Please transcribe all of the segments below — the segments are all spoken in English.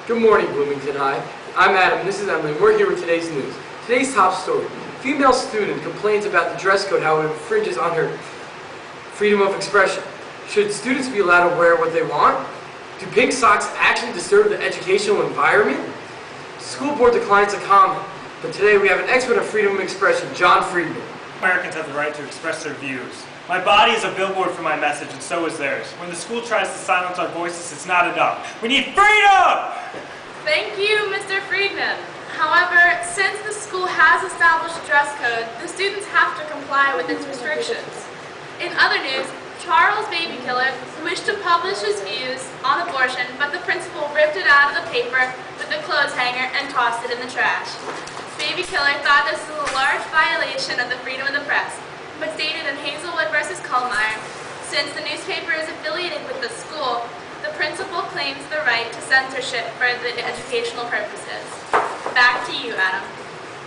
Good morning, Bloomington High. I'm Adam, and this is Emily, and we're here with today's news. Today's top story. Female student complains about the dress code, how it infringes on her freedom of expression. Should students be allowed to wear what they want? Do pink socks actually disturb the educational environment? The school board declines to comment, but today we have an expert on freedom of expression, John Friedman. Americans have the right to express their views. My body is a billboard for my message, and so is theirs. When the school tries to silence our voices, it's not enough. We need freedom! Thank you, Mr. Friedman. However, since the school has established a dress code, the students have to comply with its restrictions. In other news, Charles Babykiller wished to publish his views on abortion, but the principal ripped it out of the paper with the clothes hanger and tossed it in the trash. Babykiller thought this was a large violation of the freedom of the press, but stated in Hazelwood versus Kullmeyer, since the newspaper is affiliated with the school, the principal claims the right to censorship for the educational purposes. Back to you, Adam.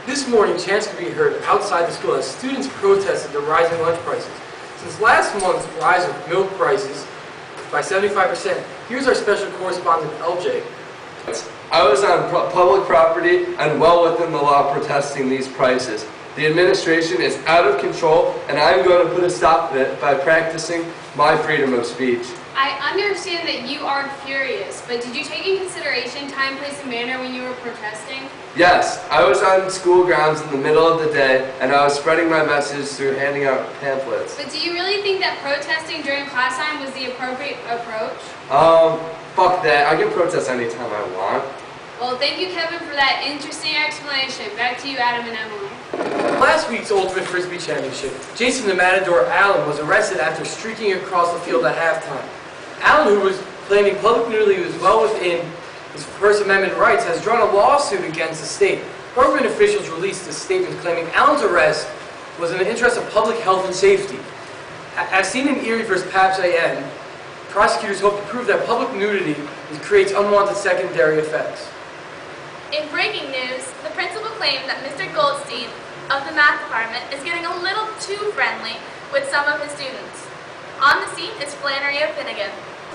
This morning, chants could be heard outside the school as students protested the rising lunch prices. Since last month's rise of milk prices by 75%, here's our special correspondent, LJ. I was on public property and well within the law protesting these prices. The administration is out of control, and I'm going to put a stop to it by practicing my freedom of speech. I understand that you are furious, but did you take in consideration time, place, and manner when you were protesting? Yes, I was on school grounds in the middle of the day, and I was spreading my message through handing out pamphlets. But do you really think that protesting during class time was the appropriate approach? Fuck that. I can protest anytime I want. Well, thank you, Kevin, for that interesting explanation. Back to you, Adam and Emily. Last week's Ultimate Frisbee Championship, Jason the Matador Allen was arrested after streaking across the field at halftime. Allen, who was claiming public nudity was well within his First Amendment rights, has drawn a lawsuit against the state. Government officials released a statement claiming Allen's arrest was in the interest of public health and safety. As seen in Erie vs. Paps A.N., prosecutors hope to prove that public nudity creates unwanted secondary effects. In breaking news, the principal claimed that Mr. Goldstein of the math department is getting a little too friendly with some of his students. On the scene is Flannery Finnegan.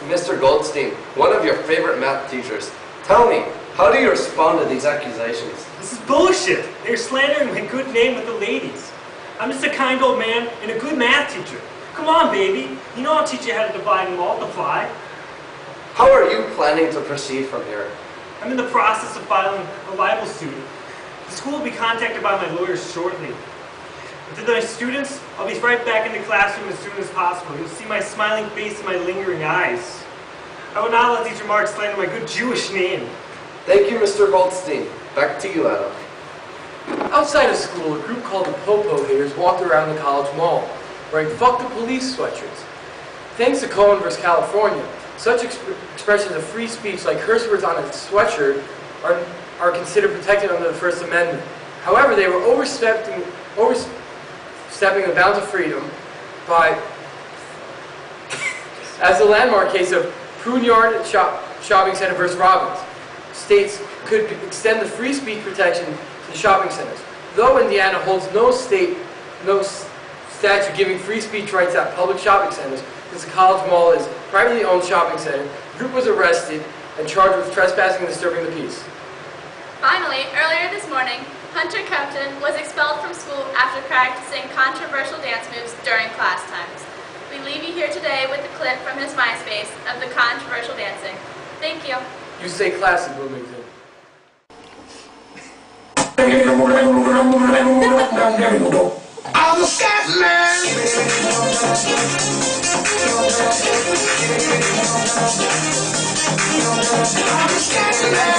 Mr. Goldstein, one of your favorite math teachers, tell me, how do you respond to these accusations? This is bullshit. They're slandering my good name with the ladies. I'm just a kind old man and a good math teacher. Come on, baby. You know I'll teach you how to divide and multiply. How are you planning to proceed from here? I'm in the process of filing a libel suit. The school will be contacted by my lawyers shortly. And to the students, I'll be right back in the classroom as soon as possible. You'll see my smiling face and my lingering eyes. I will not let these remarks slander my good Jewish name. Thank you, Mr. Goldstein. Back to you, Adam. Outside of school, a group called the Popo Haters walked around the college mall, wearing "Fuck the Police" sweatshirts. Thanks to Cohen vs. California, such expressions of free speech like curse words on a sweatshirt are considered protected under the First Amendment. However, they were overstepping the bounds of freedom by, as the landmark case of Pruneyard Shopping Center versus Robbins, states could extend the free speech protection to the shopping centers. Though Indiana holds no statute giving free speech rights at public shopping centers, since the college mall is a privately owned shopping center, the group was arrested and charged with trespassing and disturbing the peace. Finally, earlier this morning, Hunter Kempton was expelled from school after practicing controversial dance moves during class times. We leave you here today with a clip from his MySpace of the controversial dancing. Thank you. You stay classy, Bloomington. I'm a scat man. I'm a scat man.